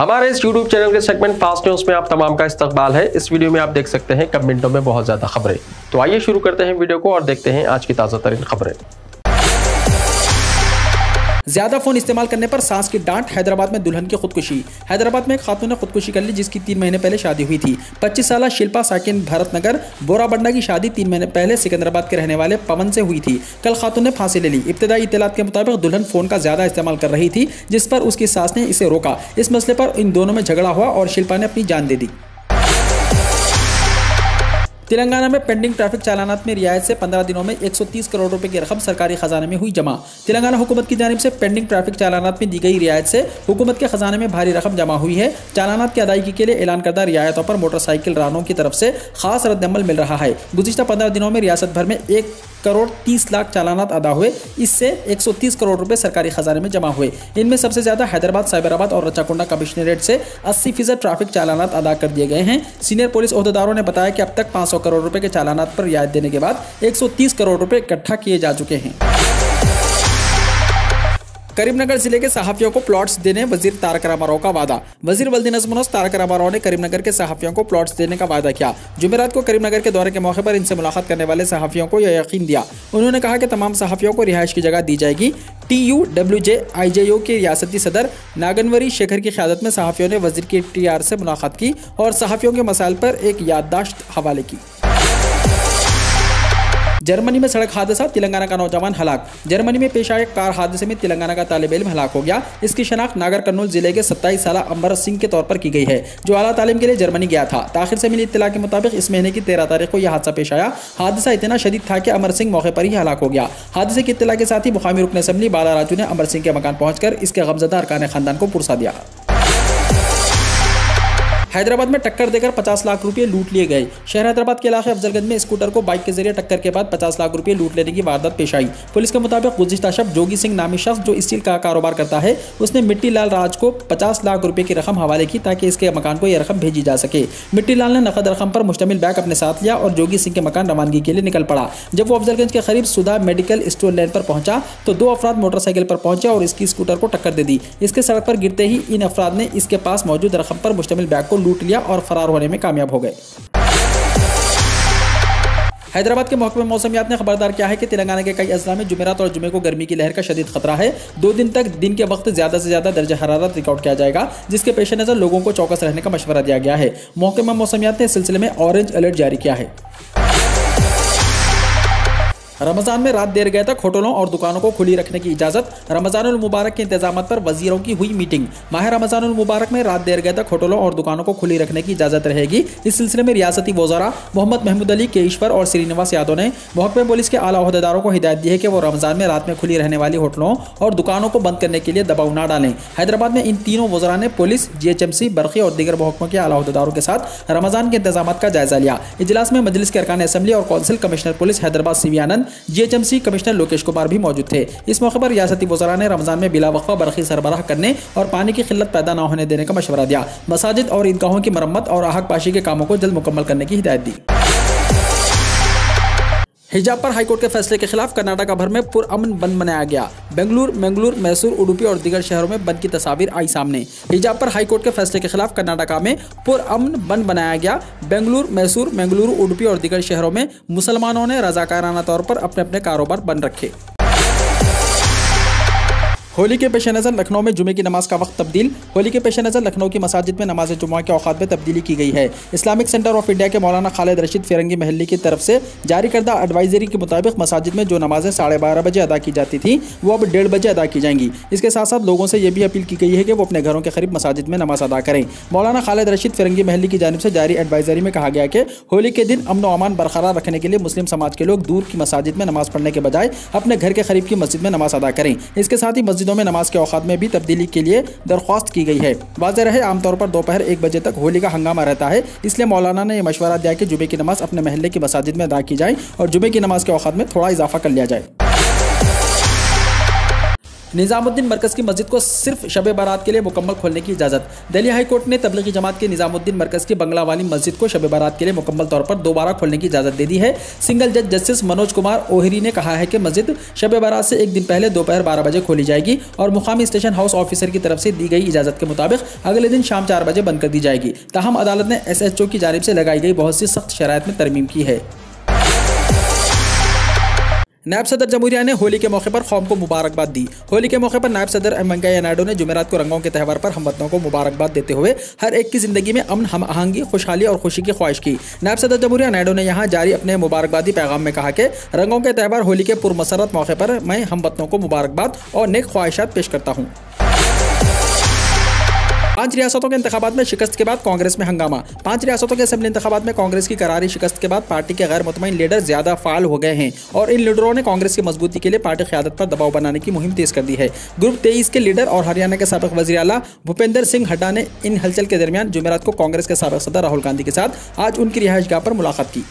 हमारे इस YouTube channel के सेगमेंट फास्ट न्यूज में आप तमाम का इस्तकबाल है। इस वीडियो में आप देख सकते हैं कम मिनटों में बहुत ज्यादा खबरें। तो आइए शुरू करते हैं वीडियो को और देखते हैं आज की ताजा तरीन खबरें। ज्यादा फोन इस्तेमाल करने पर सास की डांट, हैदराबाद में दुल्हन की खुदकुशी। हैदराबाद में एक खातून ने खुदकुशी कर ली जिसकी 3 महीने पहले शादी हुई थी। 25 साल शिल्पा साकिन भरतनगर बोराबंडा की शादी 3 महीने पहले सिकंदराबाद के रहने वाले पवन से हुई थी। कल खातून ने फांसी ले ली। इब्तदाई इत्तलात के मुताबिक दुल्हन फोन का ज्यादा इस्तेमाल कर रही थी जिस पर उसकी सास ने इसे रोका। इस मसले पर इन दोनों में झगड़ा हुआ और शिल्पा ने अपनी जान दे दी। तेलंगाना में पेंडिंग ट्रैफिक चालानात में रियायत से 15 दिनों में 130 करोड़ रुपए की रकम सरकारी खजाने में हुई जमा। तेलंगाना हुकूमत की जानिब से पेंडिंग ट्रैफिक चालानात में दी गई रियायत से हुकूमत के खजाने में भारी रकम जमा हुई है। चालानात की अदायगी के लिए ऐलान करदा रियायतों पर मोटरसाइकिल रानों की तरफ से खास रद्दअमल मिल रहा है। गुज़िश्ता 15 दिनों में रियासत भर में 1 करोड़ 30 लाख चालानात अदा हुए। इससे 130 करोड़ रुपए सरकारी खजाने में जमा हुए। इनमें सबसे ज्यादा हैदराबाद, साइबराबाद और रचाकोंडा कमिश्नरेट से 80% ट्रैफिक चालानात अदा कर दिए गए हैं। सीनियर पुलिस ओहदेदारों ने बताया कि अब तक 500 करोड़ रुपए के चालानात पर रियायत देने के बाद 130 करोड़ रुपए इकट्ठा किए जा चुके हैं। करीमनगर जिले के सहाफियों को प्लॉट्स देने वजीर तारक रामाराव का वादा। वजीर वल्दी नज़्म तारक रामाराव ने करीमनगर के सहाफियों को प्लॉट्स देने का वादा किया। जुमेरात को करीमनगर के दौरे के मौके पर इनसे मुलाकात करने वाले सहाफियों को यह यकीन दिया। उन्होंने कहा कि तमाम सहाफियों को रिहाइश की जगह दी जाएगी। TUWJ-IJU के रियासती सदर नागनवरी शेखर की क़यादत में सहाफियों ने वजीर की TR से मुलाकात की और सहाफियों के मसाइल पर एक याददाश्त हवाले की। जर्मनी में सड़क हादसा, तेलंगाना का नौजवान हलाक। जर्मनी में पेश आए कार हादसे में तेलंगाना का तालिब इल्म हलाक हो गया। इसकी शनाख्त नागर कर्नूल जिले के 27 साल अंबर सिंह के तौर पर की गई है जो आला तालीम के लिए जर्मनी गया था। ताखिर से मिली इत्तला के मुताबिक इस महीने की 13 तारीख को यह हादसा पेश आया। हादसा इतना शदीद था कि अमर सिंह मौके पर ही हलाक हो गया। हादसे की इत्तला के साथ ही मुकामी रुकन असम्बली बाला राजू ने अमर सिंह के मकान पहुंचकर इसके गमजदा अरकान खानदान को पुरसा दिया। हैदराबाद में टक्कर देकर 50 लाख रुपए लूट लिए गए। शहर हैदराबाद के इलाके अफजलगंज में स्कूटर को बाइक के जरिए टक्कर के बाद 50 लाख रुपए लूट लेने की वारदात पेश आई। पुलिस के मुताबिक गुज़िश्ता शब जोगी सिंह नामी शख्स जो स्टील का कारोबार करता है उसने मिट्टी लाल राज को 50 लाख रुपए की रकम हवाले की ताकि इसके मकान को यह रकम भेजी जा सके। मिट्टी लाल ने नकद रकम पर मुश्तमिल बैग अपने साथ लिया और जोगी सिंह के मकान रवानगी के लिए निकल पड़ा। जब वो अफजलगंज के करीब सुधा मेडिकल स्टोर लेन पर पहुंचा तो 2 अफराद मोटरसाइकिल पर पहुंचे और इसकी स्कूटर को टक्कर दे दी। इसके सड़क पर गिरते ही इन अफराद ने इसके पास मौजूद रकम पर मुश्तमिल बैग को लूट लिया और फरार होने में कामयाब हो गए। हैदराबाद के महकमे मौसमियात ने खबरदार किया है कि तेलंगाना के कई अजला में जुमेरात और जुमे को गर्मी की लहर का शदीद खतरा है। 2 दिन तक दिन के वक्त ज्यादा से ज्यादा दर्जा हरारत रिकॉर्ड किया जाएगा जिसके पेश नजर लोगों को चौकस रहने का मशवरा दिया गया है। महकमा मौसमियात ने इस सिलसिले में ऑरेंज अलर्ट जारी किया है। रमजान में रात देर गए तक होटलों और दुकानों को खुली रखने की इजाजत। रमजानुल मुबारक के इंतजाम पर वजीरों की हुई मीटिंग। माह रमजानुल मुबारक में रात देर गए तक होटलों और दुकानों को खुली रखने की इजाजत रहेगी। इस सिलसिले में रियासती वज़रा मोहम्मद महमूद अली केशवर और श्रीनिवास यादव ने महकमे पुलिस के आला ओहदेदारों को हिदायत दी है कि वो रमजान में रात में खुली रहने वाली होटलों और दुकानों को बंद करने के लिए दबाव न डालें। हैदराबाद में इन तीनों वज़रा ने पुलिस, GHMC, बरखी और दीगर महकमों के आला ओहदेदारों के साथ रमजान के इंतजाम का जायजा लिया। इजलास में मजलिस के अरकान असम्बली और council, commissioner police Hyderabad CV आनंद, GHMC कमिश्नर लोकेश कुमार भी मौजूद थे। इस मौके पर रियासती वज़रा ने रमजान में बिला वक्फा बरखी सरबराह करने और पानी की किल्लत पैदा न होने देने का मशवरा दिया। मसाजिद और ईदगाहों की मरम्मत और आहक पाशी के कामों को जल्द मुकम्मल करने की हिदायत दी। हिजाब पर हाईकोर्ट के फैसले के खिलाफ कर्नाटक भर में पुरअमन बंद मनाया गया। बेंगलुरु, मंगलूर, मैसूर, उडुपी और दीगर शहरों में बंद की तस्वीर आई सामने। हिजाब पर हाईकोर्ट के फैसले के खिलाफ कर्नाटक में पुरअमन बंद बनाया गया। बेंगलुरु, मैसूर, मंगलुरु, उडुपी और दीगर शहरों में मुसलमानों ने रजाकाराना तौर पर अपने अपने कारोबार बंद रखे। होली के पेश नज़र लखनऊ में जुमे की नमाज का वक्त तब्दील। होली के पेश नज़र लखनऊ की मसाजिद में नमाज जुमा के औकात में तब्दीली की गई है। इस्लामिक सेंटर ऑफ इंडिया के मौलाना खालिद रशीद फिरंगी महल्ली की तरफ से जारी करदा एडवाइजरी के मुताबिक मसाजिद में जो नमाजें 12:30 बजे अदा की जाती थी वो अब 1:30 बजे अदा की जाएंगी। इसके साथ साथ लोगों से यह भी अपील की गई है कि वो अपने घरों के करीब मसाजिद में नमाज अदा करें। मौलाना खालिद रशीद फिरंगी महल्ली की जानिब से जारी एडवाइजरी में कहा गया कि होली के दिन अमन व अमान बरकरार रखने के लिए मुस्लिम समाज के लोग दूर की मसाजिद में नमाज पढ़ने के बजाय अपने घर के करीब की मस्जिद में नमाज अदा करें। इसके साथ ही मस्जिदों में नमाज के औकात में भी तब्दीली के लिए दरख्वास्त की गई है। वाज़ेह रहे आमतौर पर दोपहर 1 बजे तक होली का हंगामा रहता है, इसलिए मौलाना ने यह मशवरा दिया कि जुमे की नमाज अपने महल्ले की मसाजिद में अदा की जाए और जुमे की नमाज के औकात में थोड़ा इजाफा कर लिया जाए। निजामुद्दीन मरकज़ की मस्जिद को सिर्फ शब बारात के लिए मुकम्मल खोलने की इजाज़त। दिल्ली हाई कोर्ट ने तबलीगी जमात के निजामुद्दीन मरकज़ की बंगला वाली मस्जिद को शब बारात के लिए मुकम्मल तौर पर दोबारा खोलने की इजाज़त दे दी है। सिंगल जज जस्टिस मनोज कुमार ओहरी ने कहा है कि मस्जिद शब बारात से एक दिन पहले दोपहर 12 बजे खोली जाएगी और मुकामी स्टेशन हाउस ऑफिसर की तरफ से दी गई इजाज़त के मुताबिक अगले दिन शाम 4 बजे बंद कर दी जाएगी। ताहम अदालत ने SHO की जानिब से लगाई गई बहुत सी सख्त शराइत में तरमीम की है। नायब सदर जमहूरिया ने होली के मौके पर कौम को मुबारकबाद दी। होली के मौके पर नायब सदर एम वेंकैया नायडू ने जुमेरात को रंगों के त्यौहार पर हमवतनों को मुबारकबाद देते हुए हर एक की जिंदगी में अमन, हम आहंगी, खुशहाली और खुशी की ख्वाहिश की। नायब सदर जमहूरिया नायडू ने यहाँ जारी अपने मुबारकबादी पैगाम में कहा कि रंगों के त्यौहार होली के पुरमसरत मौके पर मैं हमवतनों को मुबारकबाद और नेक ख्वाहिशात पेश करता हूँ। 5 रियासतों के इंतखाबात में शिकस्त के बाद कांग्रेस में हंगामा। 5 रियासतों के असेंबली इंतखाबात में कांग्रेस की करारी शिकस्त के बाद पार्टी के गैर मुतमईन लीडर ज्यादा फाल हो गए हैं और इन लीडरों ने कांग्रेस की मजबूती के लिए पार्टी क़यादत पर दबाव बनाने की मुहिम तेज कर दी है। ग्रुप 23 के लीडर और हरियाणा के साबिक वज़ीर आला भूपेंद्र सिंह हुड्डा ने इन हलचल के दरमियान जुमेरात को कांग्रेस के साबिक सदर राहुल गांधी के साथ आज उनकी रिहाइशगाह पर मुलाकात की।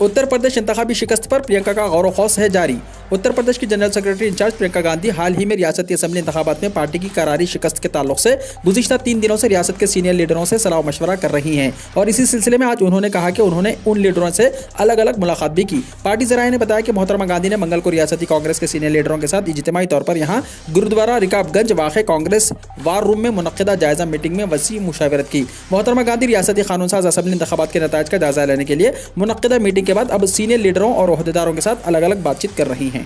उत्तर प्रदेश इंतखाबी शिकस्त पर प्रियंका का गौर खौस है जारी। उत्तर प्रदेश की general secretary in charge Priyanka Gandhi हाल ही में रियासती असेंबली इंतखाबात में पार्टी की करारी शिकस्त के ताल्लुक से गुज़िश्ता 3 दिनों से रियासत के सीनियर लीडरों से सलाह मशवरा कर रही हैं और इसी सिलसिले में आज उन्होंने कहा कि उन्होंने उन लीडरों से अलग अलग मुलाकात भी की। पार्टी ज़राए ने बताया कि मोहतरमा गांधी ने मंगल को रियासती कांग्रेस के सीनियर लीडरों के साथ इज्तिमाई तौर पर यहाँ गुरुद्वारा रिकाबगंज वाक़े कांग्रेस वार रूम में मुनक्किदा जायजा मीटिंग में वसी मुशावरत की। मोहतरमा गांधी रियासती कानून साज असेंबली इंतखाबात के नताइज का जायजा लेने के लिए मुनक्किदा मीटिंग के बाद अब सीनियर लीडरों और ओहदेदारों के साथ अलग अलग बातचीत कर रही हैं।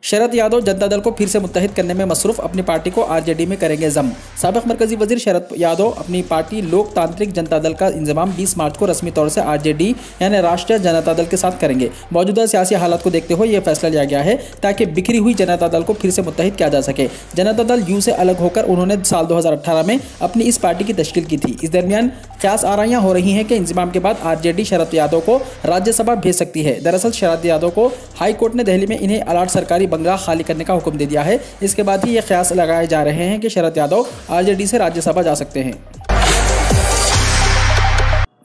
शरद यादव जनता दल को फिर से मुत्तहिद करने में मसरूफ, अपनी पार्टी को आरजेडी में करेंगे जम। साबिक मरकजी वजीर शरद यादव अपनी पार्टी लोकतांत्रिक जनता दल का इंजमाम 20 मार्च को रस्मी तौर से आरजेडी यानी राष्ट्रीय जनता दल के साथ करेंगे। मौजूदा सियासी हालात को देखते हुए यह फैसला लिया गया है ताकि बिखरी हुई जनता दल को फिर से मुत्तहिद किया जा सके। जनता दल यू से अलग होकर उन्होंने साल 2018 में अपनी इस पार्टी की तश्कील की थी। इस दरमियान क़यास आराइयाँ हो रही हैं कि इंजमाम के बाद आरजेडी शरद यादव को राज्यसभा भेज सकती है। दरअसल शरद यादव को हाई कोर्ट ने दिल्ली में इन्हें अलाट सरकारी बंगला खाली करने का हुक्म दे दिया है। इसके बाद ही ये क़यास लगाए जा रहे हैं कि शरद यादव आरजेडी से राज्यसभा जा सकते हैं।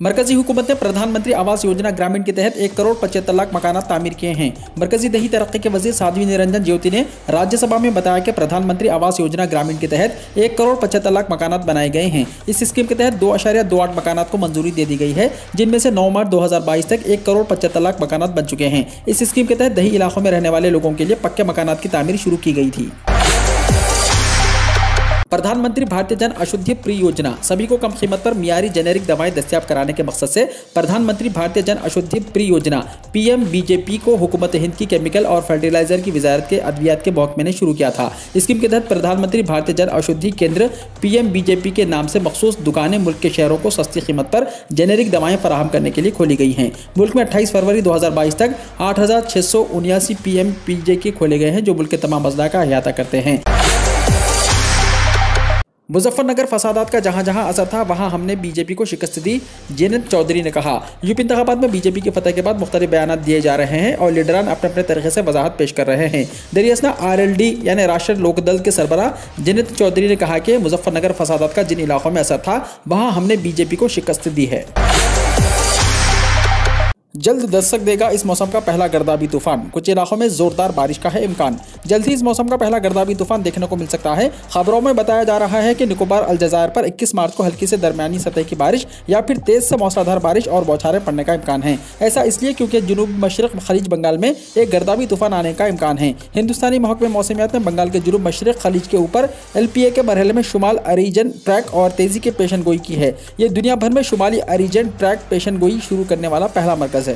मरकजी हुकूमत ने प्रधानमंत्री आवास योजना ग्रामीण के तहत 1 करोड़ 75 लाख मकानात तामीर किए हैं। मरकजी दही तरक्की के वजीर साध्वी निरंजन ज्योति ने राज्यसभा में बताया कि प्रधानमंत्री आवास योजना ग्रामीण के तहत 1 करोड़ 75 लाख मकानात बनाए गए हैं। इस स्कीम के तहत 2.28 मकानात को मंजूरी दे दी गई है, जिनमें से 9 मार्च 2022 तक 1 करोड़ 75 लाख मकानात बन चुके हैं। इस स्कीम के तहत दही इलाकों में रहने वाले लोगों के लिए पक्के मकानात की तामीर शुरू की गई थी। प्रधानमंत्री भारतीय जन औषधि प्री योजना सभी को कम कीमत पर मियारी जेनेरिक दवाएं दस्तयाब कराने के मकसद से प्रधानमंत्री भारतीय जन औषधि प्री योजना PMBJP को हुकूमत हिंद की केमिकल और फर्टिलाइजर की वजारत के अद्वियात के महकमे ने शुरू किया था। स्कीम के तहत प्रधानमंत्री भारतीय जन औषधि केंद्र PMBJP के नाम से मखसूस दुकानें मुल्क के शहरों को सस्ती कीमत पर जेनेरिक दवाएं फराहम करने के लिए खोली गई हैं। मुल्क में 28 फरवरी 2022 तक 8,679 PMBJP खोले गए हैं, जो मुल्क के तमाम अजला का अहाता करते हैं। मुजफ्फरनगर फसादात का जहां जहां असर था वहां हमने बीजेपी को शिकस्त दी, जेनत चौधरी ने कहा। यूपी इंतखाबात में बीजेपी की फतह के बाद मुख्तलिफ बयान दिए जा रहे हैं और लीडरान अपने अपने तरीके से वजाहत पेश कर रहे हैं। दरियासना RLD यानी राष्ट्रीय लोकदल के सरबराह जेनत चौधरी ने कहा कि मुजफ्फरनगर फसादात का जिन इलाकों में असर था वहां हमने बीजेपी को शिकस्त दी है। जल्द दस्तक देगा इस मौसम का पहला गर्दाबी तूफान, कुछ इलाकों में जोरदार बारिश का है इम्कान। जल्द ही इस मौसम का पहला गर्दाबी तूफान देखने को मिल सकता है। खबरों में बताया जा रहा है कि निकोबार अलजायर पर 21 मार्च को हल्की से दरमियानी सतह की बारिश या फिर तेज से मूसलाधार बारिश और बौछारें पड़ने का इम्कान है। ऐसा इसलिए क्योंकि जनूब मशरक खलीज बंगाल में एक गर्दाबी तूफान आने का इम्कान है। हिंदुस्तानी महकमे मौसमियात ने बंगाल के जनूब मशरक खलीज के ऊपर LPA के मरहले में शुमाल अरीजन ट्रैक और तेजी के पेशन गोई की है। ये दुनिया भर में शुमाली अरीजन ट्रैक पेशन गोई शुरू करने वाला पहला मरकज है।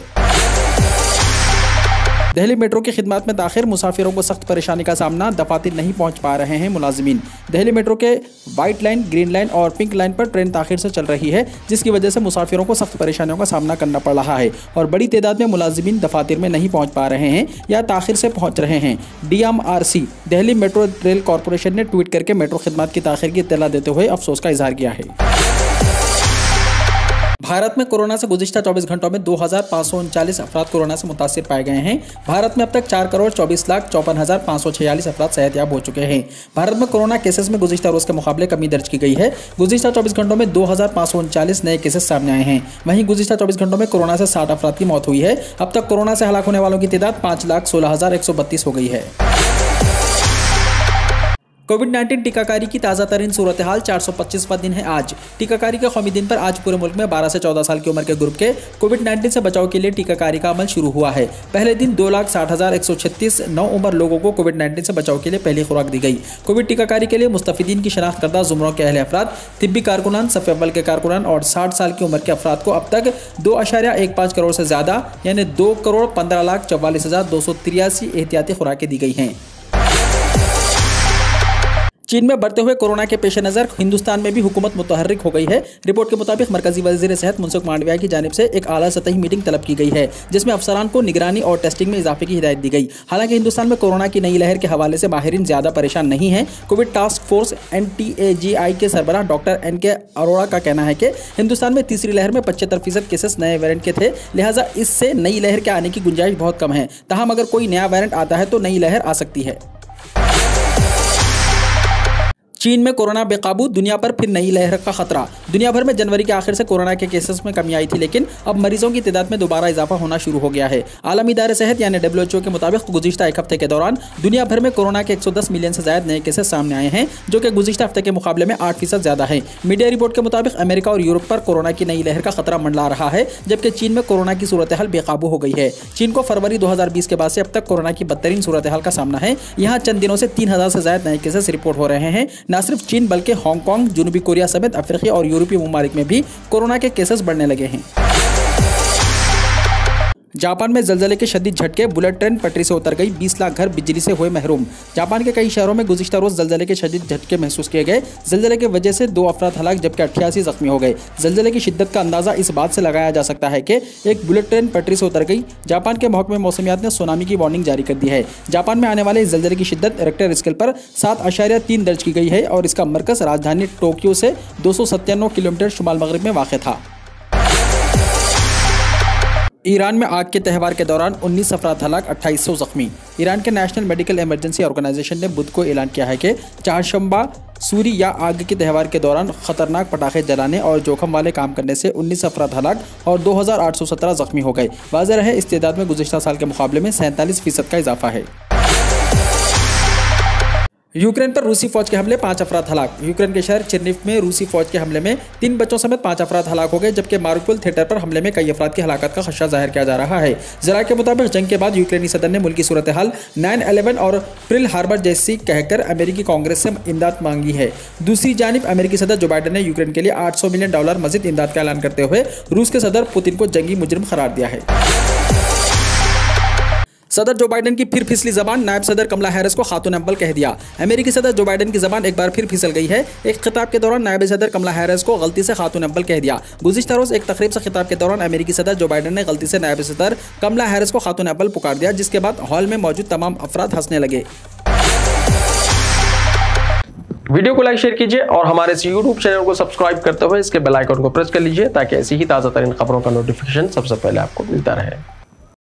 दिल्ली मेट्रो की खिदमत में ताखिर, मुसाफिरों को सख्त परेशानी का सामना, दफातर नहीं पहुंच पा रहे हैं मुलाजिमीन। दिल्ली मेट्रो के वाइट लाइन, ग्रीन लाइन और पिंक लाइन पर ट्रेन ताखिर से चल रही है, जिसकी वजह से मुसाफिरों को सख्त परेशानियों का सामना करना पड़ रहा है और बड़ी तादाद में मुलाजिमीन दफातर में नहीं पहुंच पा रहे हैं या ताखिर से पहुंच रहे हैं। DMRC Delhi metro rail corporation ने ट्वीट करके मेट्रो खिदमत की ताखिर की इत्तला देते हुए अफसोस का इजहार किया है। भारत में कोरोना से गुज़िश्ता 24 घंटों में 2,539 अफराद कोरोना से मुतासिर पाए गए हैं। भारत में अब तक 4,24,54,546 अफराद सेहतयाब हो चुके हैं। भारत में कोरोना केसेस में गुज़िश्ता रोज़ के मुकाबले कमी दर्ज की गई है। गुज़िश्ता 24 घंटों में 2,539 नए केसेस सामने आए हैं। वहीं गुज़िश्ता 24 घंटों में कोरोना से 60 अफराद की मौत हुई है। अब तक कोरोना से हलाक होने वालों की तादाद 5,16,132 हो गई है। कोविड-19 टीकाकारी की ताज़ा तरीन सूरत हाल 425वां दिन है आज। टीकाकारी के कौमी दिन पर आज पूरे मुल्क में 12 से 14 साल की उम्र के ग्रुप के कोविड-19 से बचाव के लिए टीकाकारी का अमल शुरू हुआ है। पहले दिन 2,60,136 नौ उम्र लोगों को कोविड-19 से बचाव के लिए पहली खुराक दी गई। कोविड टीकाकारी के लिए मुस्तफीदीन की शनाख्त करदा जुमरों के अहले अफराद, तिब्बी कारकुनान, सफ़े अव्वल के कारकुनान और 60 साल की उम्र के अफराद को अब तक 2.15 करोड़ से ज़्यादा यानी 2,15,44,283 एहतियाती खुराकें दी गई हैं। चीन में बढ़ते हुए कोरोना के पेश नज़र हिंदुस्तान में भी हुकूमत मुतहर्रिक हो गई है। रिपोर्ट के मुताबिक मरकजी वज़ीर सेहत मनसुख मांडविया की जानिब से एक आला सतही मीटिंग तलब की गई है, जिसमें अफसरान को निगरानी और टेस्टिंग में इजाफे की हिदायत दी गई। हालांकि हिंदुस्तान में कोरोना की नई लहर के हवाले से माहिरीन ज़्यादा परेशान नहीं है। कोविड टास्क फोर्स NTAGI के सरबराह डॉक्टर NK अरोड़ा का कहना है कि हिंदुस्तान में तीसरी लहर में 75% केसेस नए वेरिएंट के थे, लिहाजा इससे नई लहर के आने की गुंजाइश बहुत कम है। ताहम अगर कोई नया वेरिएंट आता है तो नई लहर आ सकती है। चीन में कोरोना बेकाबू, दुनिया पर फिर नई लहर का खतरा। दुनिया भर में जनवरी के आखिर से कोरोना के केसेस में कमी आई थी, लेकिन अब मरीजों की तादाद में दोबारा इजाफा होना शुरू हो गया है। आलमी इदारे सेहत यानी WHO के मुताबिक गुज़िश्ता एक हफ्ते के दौरान दुनिया भर में कोरोना के 110 मिलियन से ज़्यादा नए केसेस सामने आए हैं, जो कि गुज़िश्ता हफ्ते के मुकाबले में 8% ज़्यादा है। मीडिया रिपोर्ट के मुताबिक अमेरिका और यूरोप पर कोरोना की नई लहर का खतरा मंडला रहा है, जबकि चीन में कोरोना की सूरत हाल बेकाबू हो गई है। चीन को फरवरी 2020 के बाद से अब तक कोरोना की बदतरीन सूरत हाल का सामना है। यहाँ चंद दिनों से 3,000 से ज़्यादा नए केसेस रिपोर्ट हो रहे हैं। न सिर्फ चीन बल्कि हांगकांग, जनूबी कोरिया समेत अफ्रीकी और यूरोपीय ममालिक में भी कोरोना के केसेस बढ़ने लगे हैं। जापान में ज़लज़ले के शदीद झटके, बुलेट ट्रेन पटरी से उतर गई, 20 लाख घर बिजली से हुए महरूम। जापान के कई शहरों में गुज़िश्ता रोज़ ज़लज़ले के शदीद झटके महसूस किए गए। ज़लज़ले की वजह से 2 अफराद हलाक जबकि 88 ज़ख्मी हो गए। ज़लज़ले की शिद्दत का अंदाज़ा इस बात से लगाया जा सकता है कि एक बुलेट ट्रेन पटरी से उतर गई। जापान के महकमे मौसमियात ने सुनामी की वार्निंग जारी कर दी है। जापान में आने वाले इस ज़लज़ले की शिद्दत रिक्टर स्केल पर 7.3 दर्ज की गई है और इसका मरकज़ राजधानी टोक्यो से 297 किलोमीटर शुमाल मगरिब में वाक़ था। ईरान में आग के त्यौहार के दौरान 19 अफराद हलाक, 2800 जख्मी। ईरान के नेशनल मेडिकल इमरजेंसी ऑर्गेनाइजेशन ने बुध को ऐलान किया है कि चारशंबा सूरी या आग के त्यौहार के दौरान खतरनाक पटाखे जलाने और जोखम वाले काम करने से 19 अफराद हलाक और 2,817 जख्मी हो गए। वाज़ेह है इस तादाद में गुज़िश्ता साल के मुकाबले में 47% का इजाफा है। यूक्रेन पर रूसी फौज के हमले, 5 अफराद हलाक। यूक्रेन के शहर चिरनिफ में रूसी फौज के हमले में 3 बच्चों समेत 5 अफराद हलाक हो गए, जबकि मारिउपोल थिएटर पर हमले में कई अफराद की हलाकत का खदशा जाहिर किया जा रहा है। ज़राए के मुताबिक जंग के बाद यूक्रेनी सदर ने मुल्की सूरत हाल 9/11 और पर्ल हार्बर जैसी कहकर अमेरिकी कांग्रेस से इमदाद मांगी है। दूसरी जानिब अमेरिकी सदर जो बाइडन ने यूक्रेन के लिए $800 मिलियन मज़ीद इमदाद का ऐलान करते हुए रूस के सदर पुतिन को जंगी मुजरिम करार दिया है। सदर जो बाइडन की फिर फिसली जबान, नायब सदर कमला हैरिस को खातून अव्वल कह दिया। अमेरिकी सदर जो बाइडन की जबान एक बार फिर फिसल गई है। एक खिताब के दौरान नायब सदर कमला हैरिस को गलती से खातून अव्वल कह दिया। गुज़िश्ता रोज़ एक तकरीब से खिताब के दौरान अमेरिकी सदर जो बाइडन ने गलती से नायब सदर कमला हैरिस को खातून अव्वल पुकार दिया, जिसके बाद हॉल में मौजूद तमाम अफराद हंसने लगे। वीडियो को लाइक शेयर कीजिए और हमारे इस YouTube चैनल को सब्सक्राइब करते हुए इसके बेल आइकन को प्रेस कर लीजिए, ताकि ऐसी ही ताज़ा तरीन खबरों का नोटिफिकेशन सबसे पहले आपको मिलता रहे।